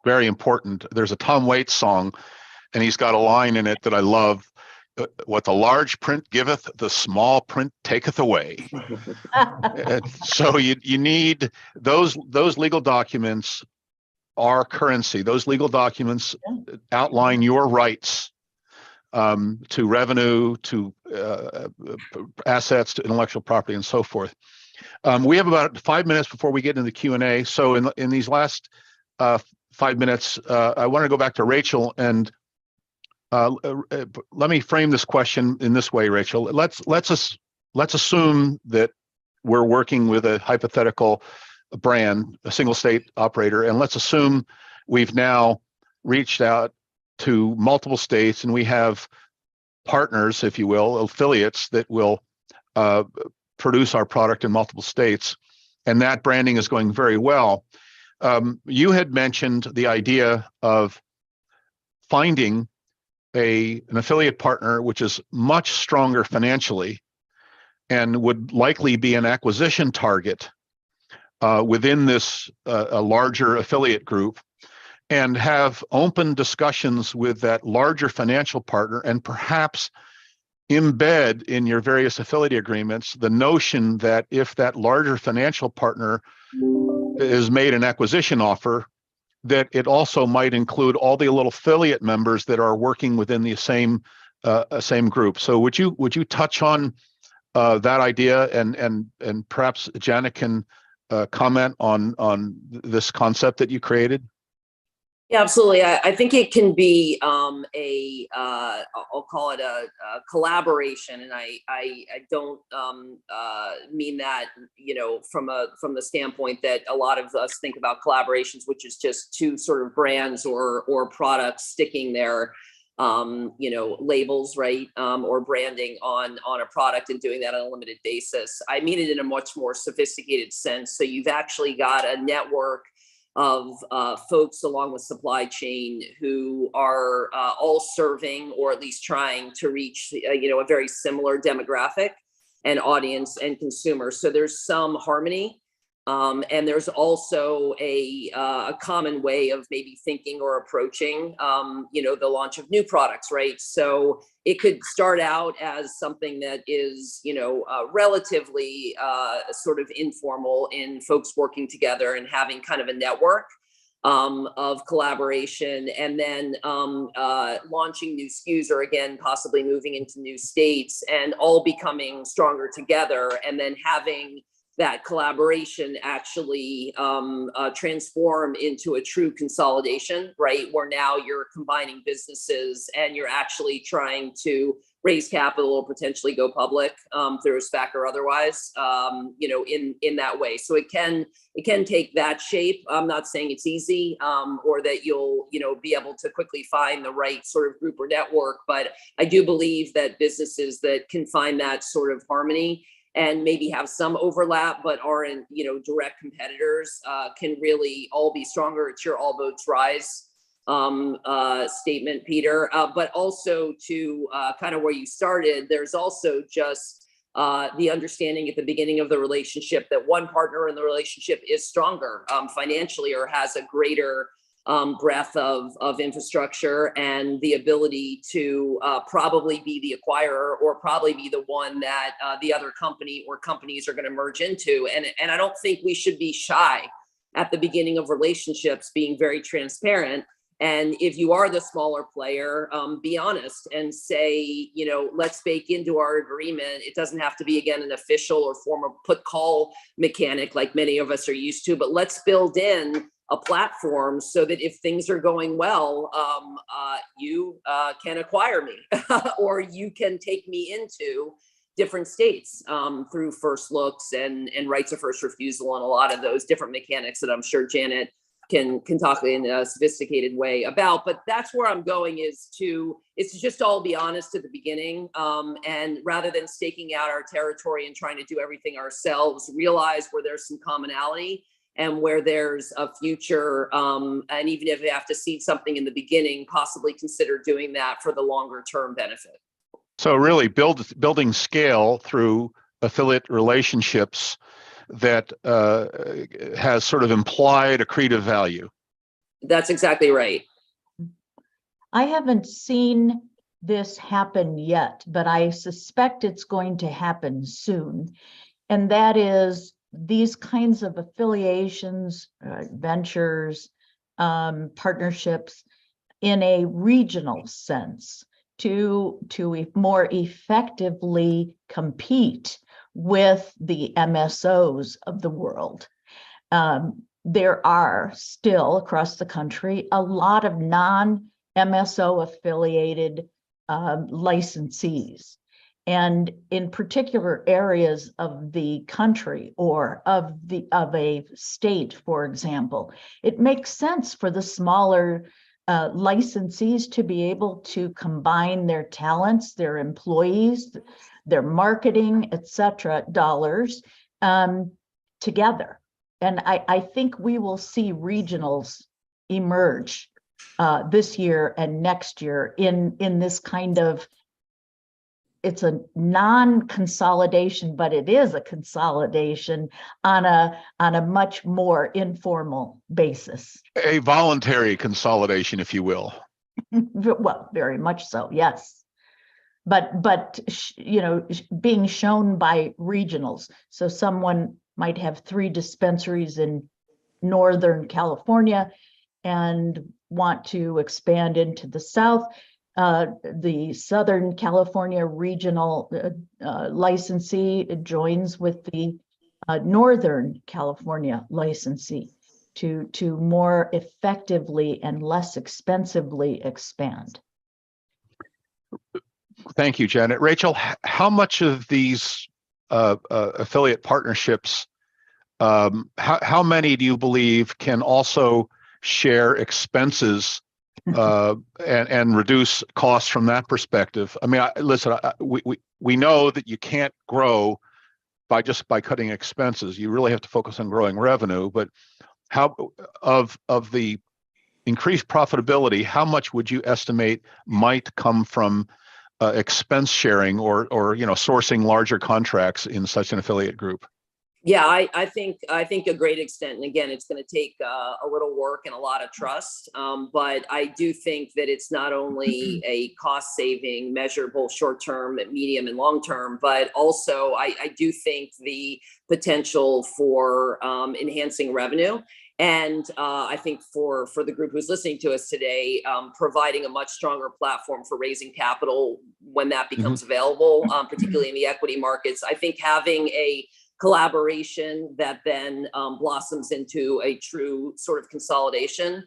very important. There's a Tom Waits song, and he's got a line in it that I love. What the large print giveth, the small print taketh away. So you need those legal documents are currency. Those legal documents outline your rights to revenue, to assets, to intellectual property, and so forth. We have about 5 minutes before we get into the Q&A. So in these last 5 minutes, I want to go back to Rachel and let me frame this question in this way, Rachel. Let's assume that we're working with a hypothetical brand, a single state operator, and let's assume we've now reached out to multiple states and we have partners, if you will, affiliates that will produce our product in multiple states, and that branding is going very well. You had mentioned the idea of finding an affiliate partner which is much stronger financially and would likely be an acquisition target within this a larger affiliate group, and have open discussions with that larger financial partner and perhaps embed in your various affiliate agreements the notion that if that larger financial partner is made an acquisition offer, that it also might include all the little affiliate members that are working within the same group. So would you touch on that idea, and perhaps Janet can comment on this concept that you created? Yeah, absolutely. I think it can be I'll call it a collaboration, and I don't mean that, from the standpoint that a lot of us think about collaborations, which is just two sort of brands or products sticking their labels, right, or branding on a product and doing that on a limited basis. I mean it in a much more sophisticated sense. So you've actually got a network of folks along with supply chain who are all serving, or at least trying to reach, a very similar demographic and audience and consumer. So there's some harmony. And there's also a common way of maybe thinking or approaching, the launch of new products, right? So it could start out as something that is, relatively sort of informal in folks working together and having kind of a network of collaboration, and then launching new SKUs, or again, possibly moving into new states, and all becoming stronger together, and then having that collaboration actually transform into a true consolidation, right? Where now you're combining businesses and you're actually trying to raise capital or potentially go public through a SPAC or otherwise, in that way. So it can take that shape. I'm not saying it's easy, or that you'll, be able to quickly find the right sort of group or network, but I do believe that businesses that can find that sort of harmony and maybe have some overlap, but aren't, direct competitors, can really all be stronger. It's your all boats rise statement, Peter. But also to kind of where you started, there's also just the understanding at the beginning of the relationship that one partner in the relationship is stronger financially, or has a greater breadth of infrastructure and the ability to probably be the acquirer, or probably be the one that the other company or companies are going to merge into. And I don't think we should be shy at the beginning of relationships, being very transparent. And if you are the smaller player, be honest and say, let's bake into our agreement. It doesn't have to be, again, an official or formal put call mechanic like many of us are used to, but let's build in a platform so that if things are going well, you can acquire me or you can take me into different states through first looks and rights of first refusal, and a lot of those different mechanics that I'm sure Janet can talk in a sophisticated way about. But that's where I'm going, is to just all be honest at the beginning, and rather than staking out our territory and trying to do everything ourselves, realize where there's some commonality and where there's a future, and even if you have to seed something in the beginning, possibly consider doing that for the longer term benefit. So really building scale through affiliate relationships that has sort of implied accretive value. That's exactly right. I haven't seen this happen yet, but I suspect it's going to happen soon. And that is these kinds of affiliations, ventures, partnerships in a regional sense to more effectively compete with the MSOs of the world. There are still across the country a lot of non-MSO affiliated licensees. And in particular areas of the country or of a state, for example, it makes sense for the smaller licensees to be able to combine their talents, their employees, their marketing, etc., dollars together. And I think we will see regionals emerge this year and next year in this kind of, it's a non-consolidation, but it is a consolidation on a much more informal basis. A voluntary consolidation, if you will. Well, very much so, yes. being shown by regionals. So someone might have 3 dispensaries in Northern California and want to expand into the South. The Southern California regional licensee joins with the Northern California licensee to more effectively and less expensively expand. Thank you, Janet. Rachel, how much of these affiliate partnerships, how many do you believe can also share expenses and reduce costs from that perspective? I mean, listen, we know that you can't grow by cutting expenses. You really have to focus on growing revenue. But how of the increased profitability, how much would you estimate might come from expense sharing or sourcing larger contracts in such an affiliate group? Yeah, I think a great extent, and again, it's going to take a little work and a lot of trust. But I do think that it's not only a cost saving measure, both short term, medium, and long term, but also I do think the potential for enhancing revenue. And I think for the group who's listening to us today, providing a much stronger platform for raising capital when that becomes available, particularly in the equity markets. I think having a collaboration that then blossoms into a true sort of consolidation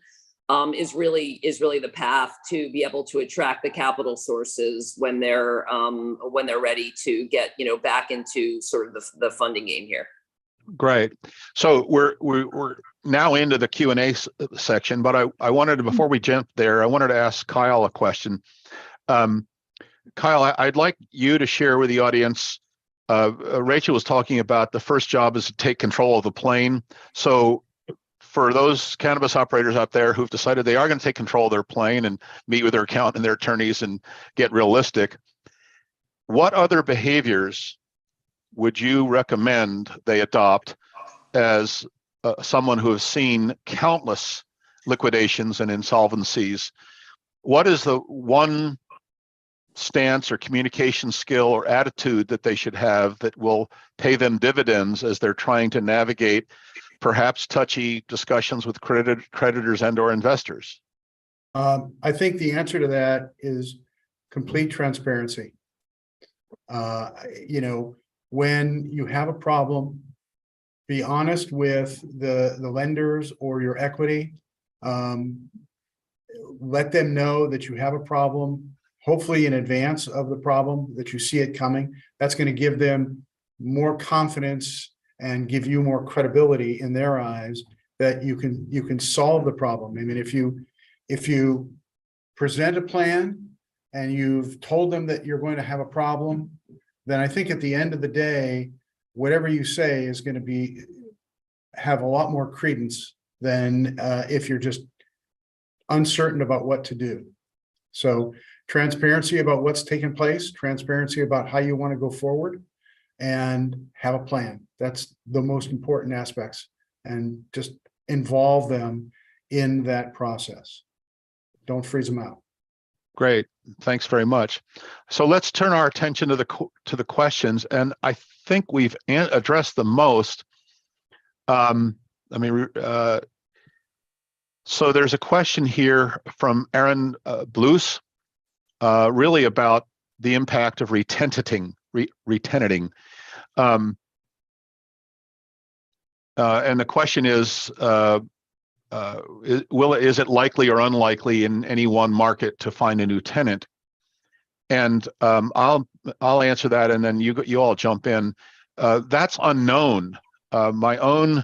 is really the path to be able to attract the capital sources when they're ready to get back into sort of the funding game here. Great. So we're now into the Q&A section, but I wanted to, before we jump there, I wanted to ask Kyle a question. Kyle, I'd like you to share with the audience. Rachel was talking about the first job is to take control of the plane. So for those cannabis operators out there who've decided they are going to take control of their plane and meet with their accountant and their attorneys and get realistic, what other behaviors would you recommend they adopt as someone who has seen countless liquidations and insolvencies? What is the one stance or communication skill or attitude that they should have that will pay them dividends as they're trying to navigate perhaps touchy discussions with creditors and or investors? I think the answer to that is complete transparency. When you have a problem, be honest with the lenders or your equity. Let them know that you have a problem, hopefully in advance of the problem, that you see it coming. That's going to give them more confidence and give you more credibility in their eyes that you can solve the problem. I mean, if you present a plan and you've told them that you're going to have a problem, then I think at the end of the day, whatever you say is going to have a lot more credence than if you're just uncertain about what to do. So transparency about what's taking place, transparency about how you want to go forward, and have a plan. That's the most important aspects, and just involve them in that process. Don't freeze them out. Great, thanks very much. So let's turn our attention to the questions, and I think we've addressed the most. So there's a question here from Aaron Blues, really about the impact of retenanting. And the question is it likely or unlikely in any one market to find a new tenant? And I'll answer that, and then you all jump in. That's unknown. My own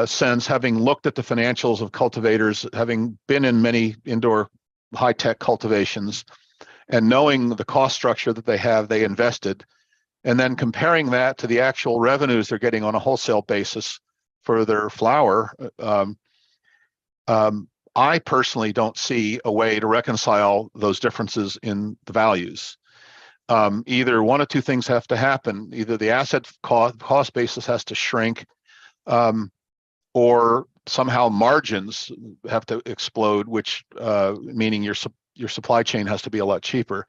sense, having looked at the financials of cultivators, having been in many indoor high-tech cultivations, and knowing the cost structure that they invested, and then comparing that to the actual revenues they're getting on a wholesale basis for their flower, I personally don't see a way to reconcile those differences in the values. Either one of two things have to happen. Either the asset cost basis has to shrink, or somehow margins have to explode, which meaning your supply chain has to be a lot cheaper.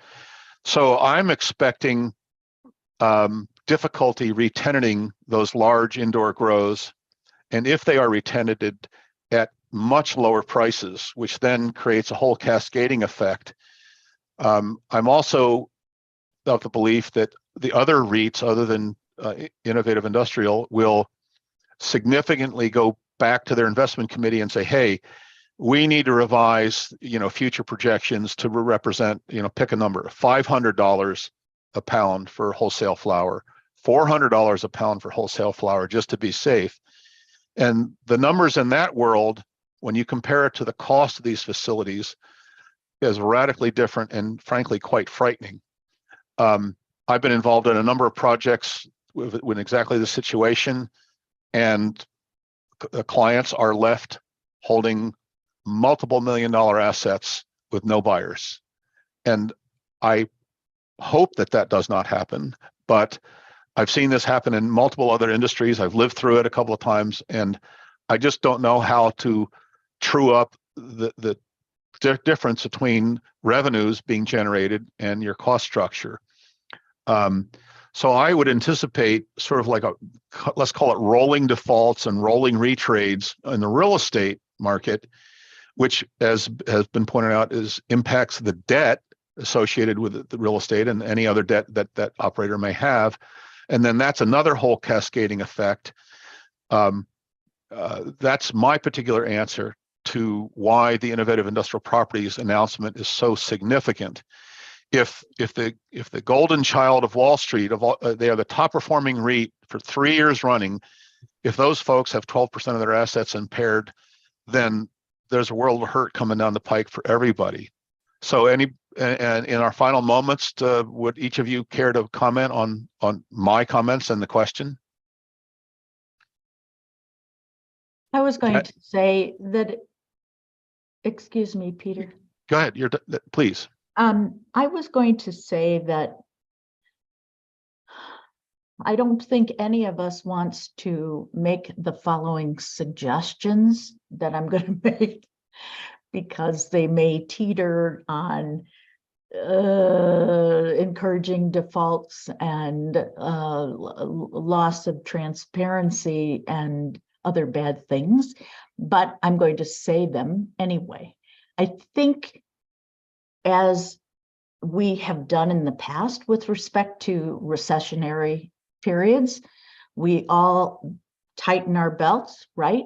So I'm expecting difficulty re-tenanting those large indoor grows. And if they are re-tenanted at much lower prices, which then creates a whole cascading effect. I'm also of the belief that the other REITs, other than Innovative Industrial, will significantly go back to their investment committee and say, hey, we need to revise, future projections to represent, pick a number, $500 a pound for wholesale flour, $400 a pound for wholesale flour, just to be safe. And the numbers in that world, when you compare it to the cost of these facilities, is radically different and frankly quite frightening. I've been involved in a number of projects with exactly the situation, and the clients are left holding multiple $1-million assets with no buyers. And I hope that that does not happen, but I've seen this happen in multiple other industries. I've lived through it a couple of times, and I just don't know how to true up the difference between revenues being generated and your cost structure. So I would anticipate sort of like let's call it rolling defaults and rolling retrades in the real estate market, which, as has been pointed out, impacts the debt associated with the real estate and any other debt that operator may have. And then that's another whole cascading effect. That's my particular answer to why the Innovative Industrial Properties announcement is so significant. If the golden child of Wall Street, they are the top performing REIT for 3 years running, if those folks have 12% of their assets impaired, then there's a world of hurt coming down the pike for everybody. So and in our final moments, would each of you care to comment on my comments and the question? I was going to say that, excuse me, Peter. Go ahead, please. I was going to say that I don't think any of us wants to make the following suggestions that I'm going to make, because they may teeter on encouraging defaults and loss of transparency and other bad things, but I'm going to say them anyway. I think, as we have done in the past with respect to recessionary periods, we all tighten our belts, right?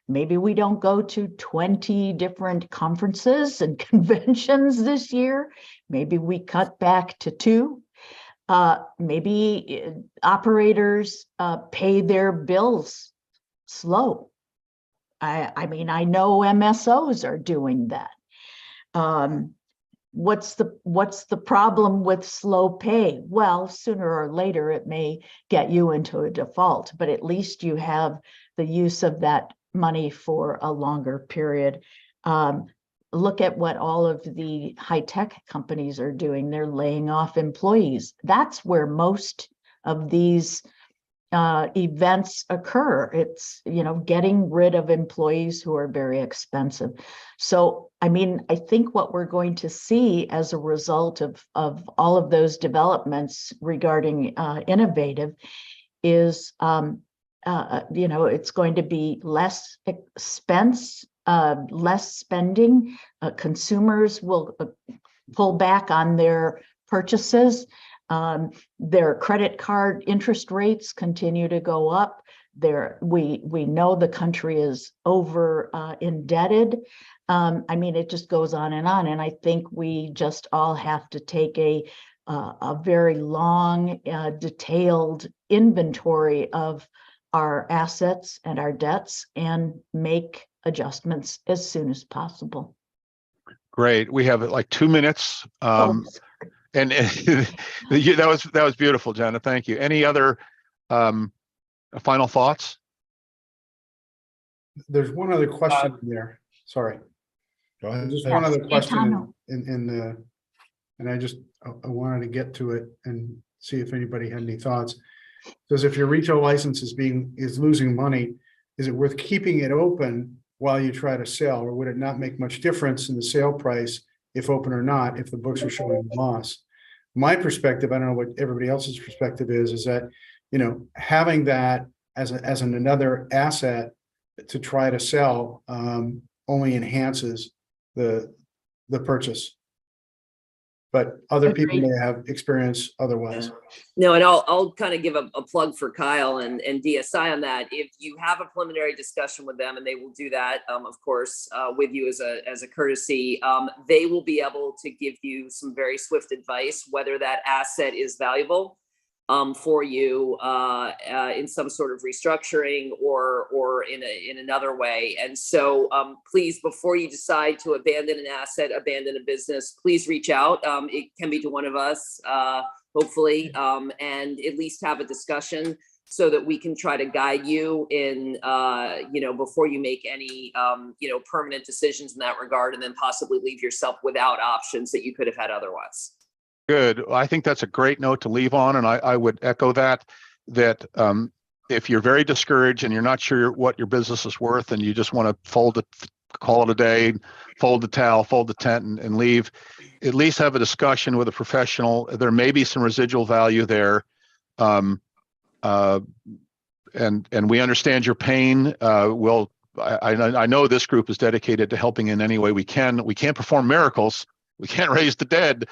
Maybe we don't go to 20 different conferences and conventions this year. Maybe we cut back to 2. Maybe operators pay their bills slow. I mean, I know MSOs are doing that. What's the problem with slow pay? Well, sooner or later it may get you into a default, but at least you have the use of that money for a longer period. Look at what all of the high-tech companies are doing. They're laying off employees. That's where most of these events occur. It's, getting rid of employees who are very expensive. So, I mean, I think what we're going to see as a result of all of those developments regarding Innovative is, it's going to be less expense, less spending. Consumers will pull back on their purchases. Their credit card interest rates continue to go up. We know the country is over indebted. I mean, it just goes on. And I think we just all have to take a very long, detailed inventory of our assets and our debts and make adjustments as soon as possible. Great. We have like 2 minutes. And that was beautiful, Jenna. Thank you. Any other final thoughts? There's one other question in there. Sorry. Go ahead. Just one other question and I wanted to get to it and see if anybody had any thoughts. Because if your retail license is losing money, is it worth keeping it open while you try to sell, or would it not make much difference in the sale price if open or not, if the books are showing loss? my perspective, I don't know what everybody else's perspective is that, having that as another asset to try to sell, only enhances the purchase. But other people Agreed. may have experience otherwise. No, and I'll kind of give a plug for Kyle and DSI on that. If you have a preliminary discussion with them, and they will do that, of course, with you as a courtesy, they will be able to give you some very swift advice whether that asset is valuable for you in some sort of restructuring or in another way. And so please, before you decide to abandon an asset, abandon a business, please reach out. It can be to one of us, hopefully, and at least have a discussion so that we can try to guide you in, before you make any, permanent decisions in that regard, and then possibly leave yourself without options that you could have had otherwise. Good. I think that's a great note to leave on, and I would echo that if you're very discouraged and you're not sure what your business is worth, and you just want to call it a day, fold the towel, fold the tent, and leave, at least have a discussion with a professional. There may be some residual value there, and we understand your pain. I know this group is dedicated to helping in any way we can. We can't perform miracles. We can't raise the dead.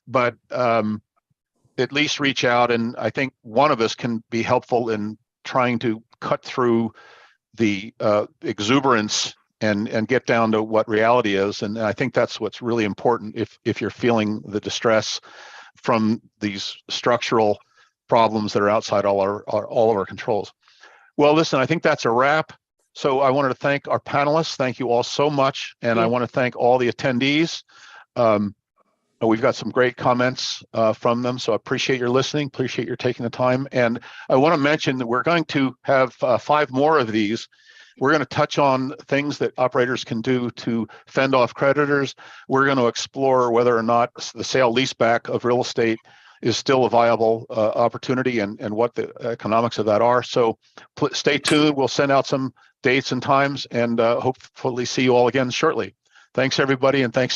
But at least reach out, and I think one of us can be helpful in trying to cut through the exuberance and get down to what reality is. And I think that's what's really important if you're feeling the distress from these structural problems that are outside all of our controls. Well, listen, I think that's a wrap. So I wanted to thank our panelists. Thank you all so much, and I want to thank all the attendees. We've got some great comments from them, so I appreciate your listening, appreciate your taking the time. And I want to mention that we're going to have 5 more of these. We're going to touch on things that operators can do to fend off creditors. We're going to explore whether or not the sale leaseback of real estate is still a viable opportunity, and what the economics of that are. So stay tuned. We'll send out some dates and times, and hopefully see you all again shortly. Thanks, everybody, and thanks again.